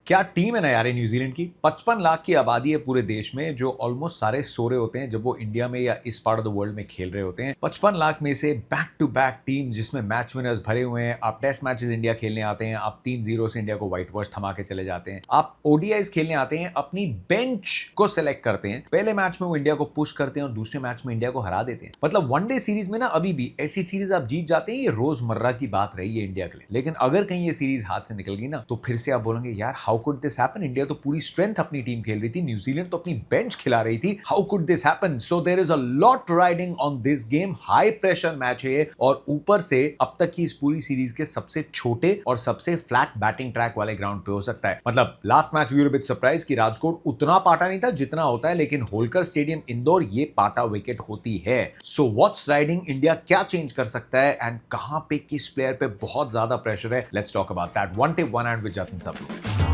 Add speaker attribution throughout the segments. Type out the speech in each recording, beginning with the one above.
Speaker 1: क्या टीम है ना यार न्यूजीलैंड की। 55 लाख की आबादी है पूरे देश में, जो ऑलमोस्ट सारे सो रहे होते हैं जब वो इंडिया में या इस पार्ट ऑफ द वर्ल्ड में खेल रहे होते हैं। 55 लाख में से बैक टू बैक टीम जिसमें मैच विनर्स भरे हुए हैं। आप टेस्ट मैचेस इंडिया खेलने आते हैं, आप 3-0 से इंडिया को व्हाइट वॉश थमा के चले जाते हैं। आप ओडीआईज खेलने आते हैं, अपनी बेंच को सिलेक्ट करते हैं। पहले मैच में वो इंडिया को पुश करते हैं और दूसरे मैच में इंडिया को हरा देते हैं। मतलब वनडे सीरीज में ना अभी भी ऐसी सीरीज आप जीत जाते हैं, ये रोजमर्रा की बात रही है इंडिया के लिए। लेकिन अगर कहीं ये सीरीज हाथ से निकल गई ना तो फिर से आप बोलेंगे यार how could this happen. India तो पूरी स्ट्रेंथ अपनी टीम खेल रही थी, न्यूजीलैंड तो अपनी बेंच खिला रही थी। How could this happen. So there is a lot riding on this game. High pressure match है और ऊपर से अब तक की इस पूरी सीरीज के सबसे छोटे और सबसे फ्लैट बैटिंग ट्रैक वाले ग्राउंड पे हो सकता है। मतलब last match we were bit surprise कि राजकोट उतना पाटा नहीं था जितना होता है, लेकिन होलकर स्टेडियम इंदौर ये पाटा विकेट होती है। सो व्हाट्स राइडिंग इंडिया क्या चेंज कर सकता है एंड कहां पे किस प्लेयर पे बहुत ज्यादा प्रेशर है। Let's talk about that. One tip one hand with Jatin सबलू।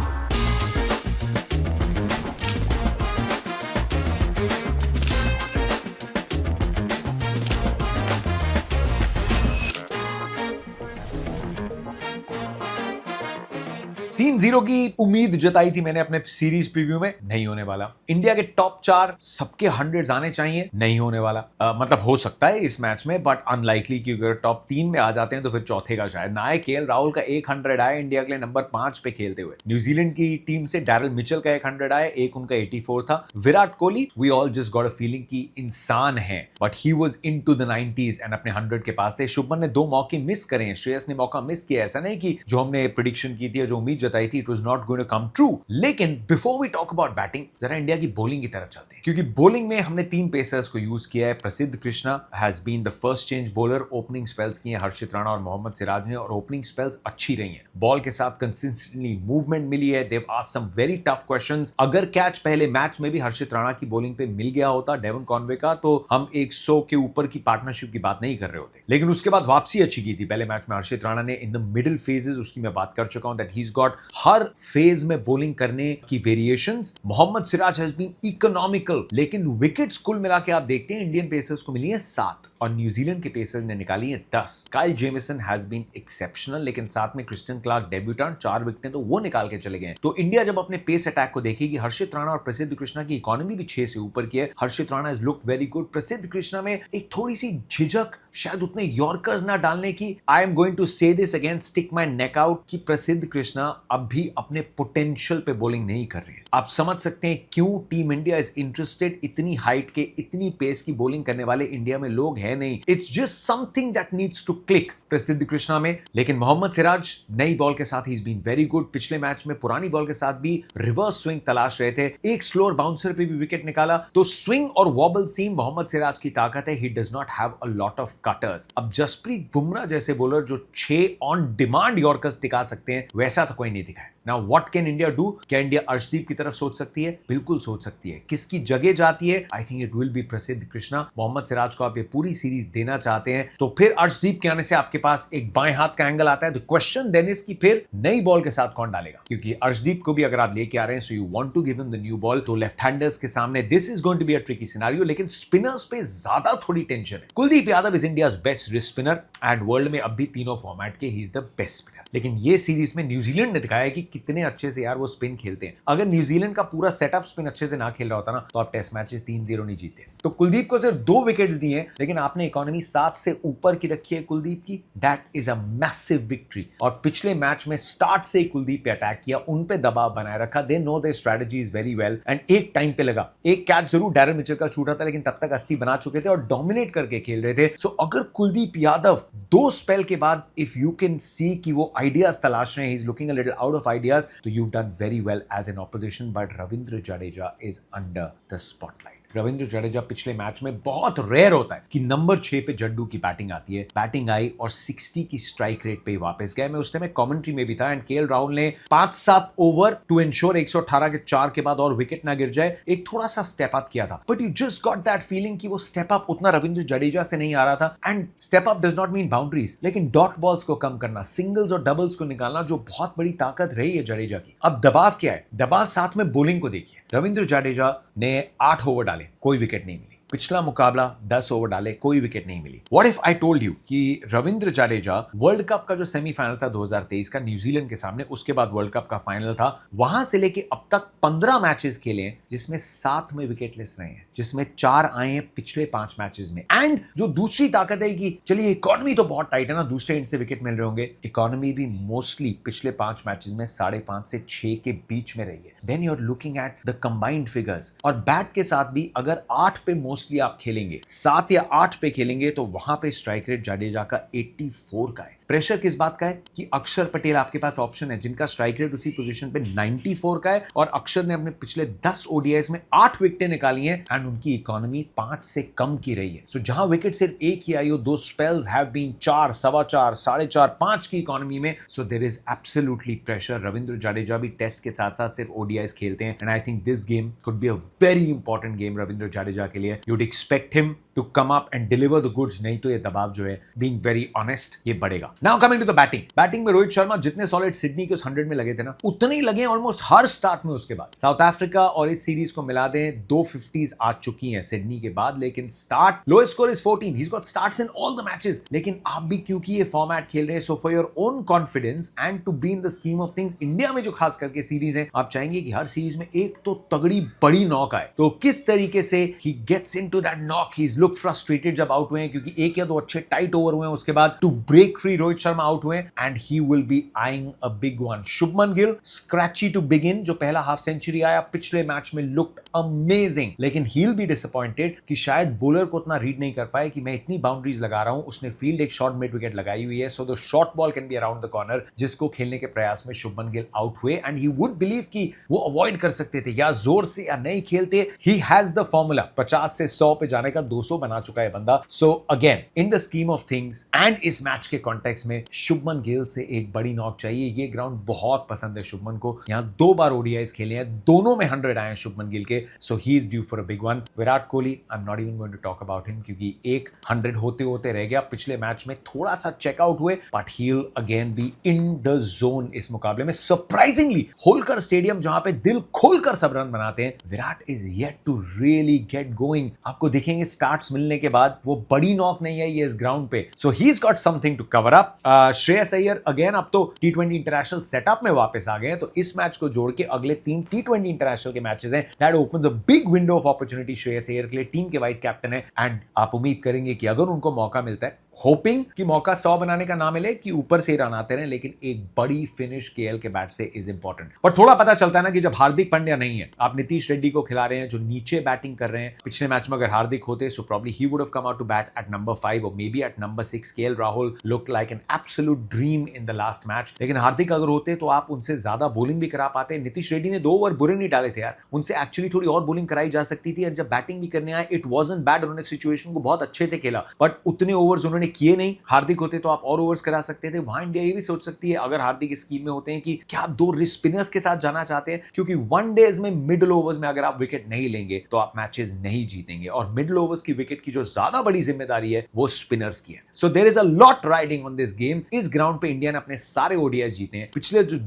Speaker 1: 3-0 की उम्मीद जताई थी मैंने अपने सीरीज प्रीव्यू में, नहीं होने वाला। इंडिया के टॉप 4 सबके 100 आने चाहिए, नहीं होने वाला। मतलब हो सकता है इस मैच में बट अनलाइकली, क्योंकि अगर टॉप 3 में आ जाते हैं तो फिर चौथे का शायद ना आए। केएल राहुल का 100 आए इंडिया के लिए नंबर 5 पे खेलते हुए। न्यूजीलैंड की टीम से डैरल मिचेल का 100 आए, एक उनका 84 था। Virat Kohli we all just got a feeling कि इंसान है but he was into the 90s and अपने 100 के पास थे। शुभमन ने 2 मौके मिस करे हैं, श्रेयस ने मौका मिस किया। ऐसा नहीं कि जो हमने प्रेडिक्शन की थी, जो उम्मीद जताई थी, it was not going to come true. लेकिन before we talk about batting, जरा इंडिया की बॉलिंग की तरफ चलते हैं, क्योंकि बॉलिंग में हमने 3 पेसर्स को यूज किया है। Prasidh Krishna has been the first change bowler. Opening spells किए हर्षित राणा और मोहम्मद सिराज ने, और ओपनिंग स्पेल्स अच्छी रही हैं। बॉल के साथ कंसिस्टेंटली मूवमेंट मिली है। They've asked some very tough questions. अगर कैच पहले मैच में भी हर्षित राणा की बॉलिंग पे मिल गया होता, डेवन कॉनवे का, तो हम 100 के ऊपर की पार्टनरशिप की बात नहीं कर रहे होते। लेकिन उसके बाद वापसी अच्छी की थी पहले मैच में हर्षित राणा ने इन द मिडिल फेजेस। उसकी मैं बात कर चुका हूं दैट ही इज गॉट हर फेज में बॉलिंग करने की variations. Mohammed Siraj has been economical, लेकिन विकेट्स कुल मिला के आप देखते हैं इंडियन पेसर्स को मिली है 7 और न्यूजीलैंड के पेसर्स ने निकाली है 10। Kyle Jamieson has been exceptional, लेकिन साथ में क्रिस्टियन क्लार्क डेब्यूटेंट, 4 विकेटें तो वो निकाल के चले गए। तो इंडिया जब अपने पेस अटैक को देखेगी, हर्षित राणा और प्रसिद्ध कृष्णा की इकोनॉमी भी 6 से ऊपर की है। Harshit Rana has looked very good. Prasidh Krishna में एक थोड़ी सी झिझक, शायद उतने यॉर्कर्स ना डालने की। आई एम गोइंग टू से this again, stick my neck out, कि प्रसिद्ध कृष्णा अब भी अपने पोटेंशियल पे बॉलिंग नहीं कर रही है। आप समझ सकते हैं क्यों टीम इंडिया इज इंटरेस्टेड। इतनी हाइट के, इतनी पेस की बॉलिंग करने वाले इंडिया में लोग हैं नहीं। It's just something that needs to click Prasidh Krishna में। लेकिन मोहम्मद सिराज नई बॉल के साथ he is been very good. पिछले मैच में पुरानी बॉल के साथ भी रिवर्स स्विंग तलाश रहे थे, एक स्लोअर बाउंसर पे भी विकेट निकाला। तो स्विंग और वॉबल सीम मोहम्मद सिराज की ताकत है। He does not have a lot of cutters. अब जसप्रीत बुमराह जैसे बॉलर जो 6 ऑन डिमांड यॉर्कर्स टिका सकते हैं, वैसा तो कोई नहीं दिखा है। Now what can India do. क्या इंडिया अर्शदीप की तरफ सोच सकती है? बिल्कुल सोच सकती है। किसकी जगह जाती है? I think it will be प्रसिद्ध कृष्णा। मोहम्मद सिराज को आप ये पूरी सीरीज देना चाहते हैं तो फिर अर्शदीप के आने से आपके पास एक बाएं हाथ का एंगल आता है। तो क्वेश्चन देन इज कि फिर नई बॉल के साथ कौन डालेगा, क्योंकि अर्शदीप को भी अगर आप लेके आ रहे हैं so you want to give him the new ball. तो लेफ्ट हैंडर्स के सामने this is going to be a tricky scenario, लेकिन स्पिनर्स पे ज्यादा थोड़ी टेंशन है। Kuldeep Yadav is India's best wrist spinner and world में अब भी तीनों फॉर्मेट के he is the best spinner. लेकिन ये सीरीज में न्यूजीलैंड ने दिखाया कि कितने अच्छे से यार वो स्पिन खेलते हैं। अगर न्यूजीलैंड का पूरा सेटअप स्पिन अच्छे से ना खेल रहा होता ना तो आप टेस्ट मैचेस 3-0 नहीं जीते। तो कुलदीप को सिर्फ 2 विकेट्स दिए, लेकिन आपने इकोनॉमी 7 से ऊपर की रखी है कुलदीप की। That is a massive victory. और पिछले मैच में स्टार्ट से ही कुलदीप पे अटैक किया, उन पे दबाव बनाए रखा। They know their strategies very well and एक टाइम पे लगा। एक कैच जरूर डैरल मिचेल का छूटा था, लेकिन तब तक 80 बना चुके थे और डोमिनेट करके खेल रहे थे। सो अगर कुलदीप यादव 2 स्पेल के बाद इफ यू कैन सी कि वो आइडियाज तलाश रहे हैं, he is looking a little out of ideas, तो you have done very well as an opposition. But Ravindra Jadeja is under the spotlight. Ravindra Jadeja पिछले मैच में बहुत रेयर होता है कि नंबर 6 पे जड्डू की बैटिंग आती है। बैटिंग आई और 60 की स्ट्राइक रेट पे वापस गए। मैं उस टाइम कमेंट्री में भी था एंड केएल राहुल ने 5-7 ओवर टू इंश्योर 118 के 4 के बाद और विकेट ना गिर जाए, एक थोड़ा सा स्टेप अप किया था। But you just got that feeling कि वो स्टेप अप उतना रविंद्र जडेजा से नहीं आ रहा था। And step up does not mean boundaries, लेकिन डॉट बॉल्स को कम करना, सिंगल्स और डबल्स को निकालना, जो बहुत बड़ी ताकत रही है जडेजा की। अब दबाव क्या है? दबाव साथ में बॉलिंग को देखिए। रविंद्र जडेजा ने 8 ओवर डाले, कोई विकेट नहीं मिली। पिछला मुकाबला 10 ओवर डाले, कोई विकेट नहीं मिली। What if I told you कि रविंद्र जडेजा वर्ल्ड कप का जो सेमीफाइनल था 2023 का न्यूजीलैंड के सामने, उसके बाद वर्ल्ड कप का फाइनल था, वहां से लेके अब तक 15 मैचेस खेले हैं जिसमें 7 में विकेटलेस रहे हैं, जिसमें 4 आए हैं पिछले 5 मैचेस में। एंड जो दूसरी ताकत है कि चलिए इकोनॉमी तो बहुत टाइट है ना, दूसरे एंड से विकेट मिल रहे होंगे, इकोनॉमी भी मोस्टली पिछले 5 मैचेस में 5.5 से 6 के बीच में रही है। Then you are looking at the combined figures, और बैट के साथ भी अगर 8 पे मोस्टली आप खेलेंगे, 7 या 8 पे खेलेंगे, तो वहां पे स्ट्राइक रेट जडेजा का 84 का है। प्रेशर किस बात का है कि अक्षर पटेल आपके पास ऑप्शन है जिनका स्ट्राइक रेट उसी पोजीशन पे 94 का है, और अक्षर ने अपने पिछले 10 ओडीआईस में 8 विकेटें निकाली हैं एंड उनकी इकोनॉमी 5 से कम की रही है। सो जहां विकेट सिर्फ एक ही आई हो, दो स्पेल्स हैव बीन 4, 4.25, 4.5, 5 की इकोनॉमी में। So there is absolutely pressure. Ravindra Jadeja भी टेस्ट के साथ साथ सिर्फ ओडीआईस खेलते हैं, and I think this game could be a very important game Ravindra Jadeja के लिए। You would expect him to come up and deliver the goods, नहीं तो ये दबाव जो है, बीइंग वेरी ऑनेस्ट, ये बढ़ेगा। Now coming to the batting. Batting में रोहित शर्मा जितने सॉलिड सिडनी के उस 100 में लगे थे ना, उतने ही लगे ऑलमोस्ट हर स्टार्ट में। उसके बाद साउथ अफ्रीका और इस सीरीज को मिला दें, 2 50s आ चुकी हैं सिडनी के बाद, लेकिन start lowest score is 14। He has got starts in all the matches. लेकिन आप भी क्योंकि ये फॉर्मेट खेल रहे हैं, so for your own confidence and to be in the scheme of things, India में जो खास करके सीरीज है, आप चाहेंगे कि हर सीरीज में एक तो तगड़ी बड़ी नॉक आए। तो किस तरीके से he gets into that knock, he is look frustrated जब आउट हुए हैं, क्योंकि एक या दो अच्छे टाइट ओवर हुए हैं उसके बाद to break free Rohit Sharma out हुए, and he will be eyeing a big one. Shubman Gill scratchy to begin, जो पहला हाफ सेंचुरी आया पिछले मैच में लुक्ड अमेजिंग, लेकिन ही विल बी डिसअपॉइंटेड कि शायद बॉलर को उतना रीड नहीं कर पाए कि मैं इतनी बाउंड्रीज लगा रहा हूं। उसने फील्ड एक शॉर्ट मिड विकेट लगाई हुई है, so the short ball can be around the corner, जिसको खेलने के प्रयास में शुभमन गिल आउट हुए, एंड ही वुड बिलीव कि वो अवॉइड कर सकते थे, या जोर से या नहीं खेलते। ही हैज द फॉर्मूला, 50 से 100 पे जाने का 200 बना चुका है बंदा। So again in the scheme of things and इस मैच के कॉन्टेक्स्ट में, शुभमन गिल से एक बड़ी नॉक चाहिए। ये ग्राउंड बहुत पसंद है शुभमन को, यहां 2 बार ओडीआईस खेले हैं, दोनों में 100 आए हैं शुभमन गिल के, so he is due for a big one. Virat Kohli, I am not even going to talk about him, क्योंकि एक 100 होते होते रह गया। पिछले मैच में थोड़ा सा चेकआउट हुए, but he will again B in the zone इस मुकाबले में। सरप्राइजिंगली होलकर स्टेडियम, जहां पे दिल खोलकर सब रन बनाते हैं, Virat is yet to really get going. आपको दिखेंगे स्टार्ट्स मिलने के बाद वो बड़ी नॉक नहीं आई है इस ग्राउंड पे, so he is got something to cover up. Shreyas Iyer again अब तो T20 इंटरनेशनल सेटअप में वापस आ गए हैं, तो इस मैच को जोड़ के अगले 3 T20 इंटरनेशनल के मैचेस हैं, that opens a big window of opportunity Shreyas Iyer के लिए। टीम के वाइस कैप्टन है, एंड आप उम्मीद करेंगे कि अगर उनको मौका मिलता है, होपिंग कि मौका 100 बनाने का ना मिले, कि ऊपर से रन आते रहे, लेकिन एक बड़ी फिनिश केएल के बैट से इज इंपॉर्टेंट। पर थोड़ा पता चलता है ना कि जब हार्दिक पांड्या नहीं है, आप नीतीश रेड्डी को खिला रहे हैं जो नीचे बैटिंग कर रहे हैं। पिछले मैच में अगर हार्दिक होते, so probably he would have come out to bat at number 5 और maybe at number 6। KL Rahul looked like an absolute dream in the last match, लेकिन हार्दिक अगर होते तो आप उनसे ज्यादा बॉलिंग भी करा पाते। नीतीश रेड्डी ने 2 ओवर बुरे नहीं डाले थे यार, उनसे एक्चुअली थोड़ी और बॉलिंग कराई जा सकती थी, और जब बैटिंग भी करने आए, इट वाजंट बैड, उन्होंने सिचुएशन को बहुत अच्छे से खेला, बट उतने ओवर्स उन्होंने किए नहीं। हार्दिक होते तो आप और ओवर्स करा सकते थे। वहां इंडिया ये भी सोच सकती है, अगर हार्दिक इस स्कीम में होते हैं, कि क्या आप 2 स्पिनर्स के साथ जाना चाहते हैं, क्योंकि वनडेज में मिडिल ओवर्स में अगर आप विकेट नहीं लेंगे तो आप मैचेस नहीं जीतेंगे, और मिडिल ओवर्स की विकेट की जो ज्यादा बड़ी जिम्मेदारी है वो स्पिनर्स की है। So there is a lot riding on this game. इस ग्राउंड पे इंडिया ने अपने सारे ओडीआई जीते हैं, पिछले जो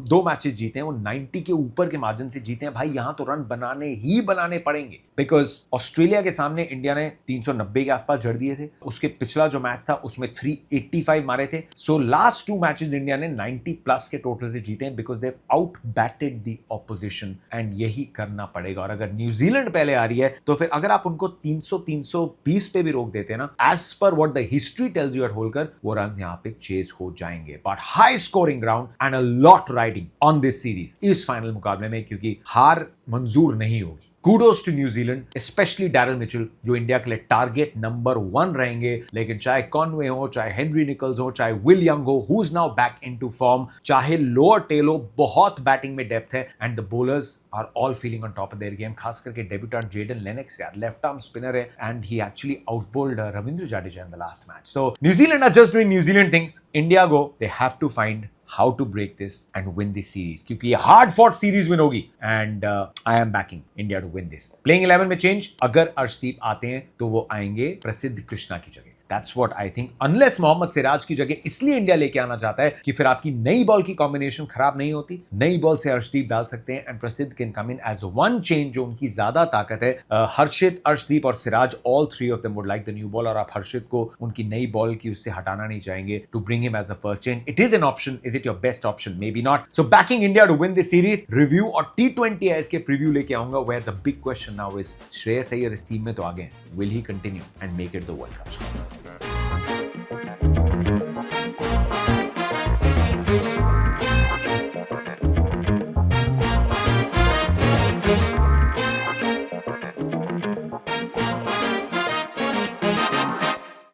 Speaker 1: 2 मैचेस जीते हैं वो 90 के ऊपर के मार्जिन से जीते हैं। भाई यहां तो रन बनाने ही बनाने पड़ेंगे, बिकॉज ऑस्ट्रेलिया के सामने इंडिया ने 390 के आसपास जड़ दिए थे, उसके पिछला जो मैच था उसमें 385 मारे थे। सो लास्ट 2 मैचेस इंडिया ने 90 प्लस के टोटल से जीते हैं, because they out batted the opposition, and यही करना पड़ेगा। और अगर न्यूजीलैंड पहले आ रही है, तो फिर अगर आप उनको 300-320 पे भी रोक देते हैं ना, as per what the history tells you at Holkar, वो रन यहां पे चेस हो जाएंगे। But high scoring ground and a lot riding on this series इस फाइनल मुकाबले में, क्योंकि हार मंजूर नहीं होगी। Kudos to New Zealand, especially Daryl Mitchell, जो इंडिया के लिए टारगेट नंबर 1 रहेंगे। लेकिन चाहे कॉनवे हो, चाहे हेनरी निकल्स हो, चाहे विल यंग हो, who's now back into form, चाहे लोअर टेल हो, बहुत बैटिंग में डेप्थ है, and the bowlers are all feeling on top of their game। खास करके डेब्यूटेंट जेडन लेनेक्स यार, लेफ्ट आर्म स्पिनर है, and he actually outbowled Ravindra Jadeja in the last match। So New Zealand are just doing New Zealand things. India go, they have to find how to break this and win this series, क्योंकि ये hard fought series win होगी, and I am backing India to win this. Playing 11 में change, अगर अर्शदीप आते हैं तो वो आएंगे प्रसिद्ध कृष्णा की जगह। That's what I think. Unless Mohammed Siraj की जगह इसलिए इंडिया लेके आना चाहता है कि फिर आपकी नई बॉल की कॉम्बिनेशन खराब नहीं होती, नई बॉल से अर्शदीप डाल सकते हैं and Prasidh can come in as one change, जो उनकी ज्यादा ताकत है। हर्षित, अर्शदीप और Siraj, all three of them would like the new ball, और आप हर्षित को उनकी नई बॉल की उससे हटाना नहीं चाहेंगे to bring him as a first change. It is an option, is it your best option? Maybe not. So backing India to win this series, review और T20 है इसके प्रीव्यू लेके आऊंगा, where the big question now is Shreyas Iyer इस team में तो आगे हैं, will he continue and make it the World cup?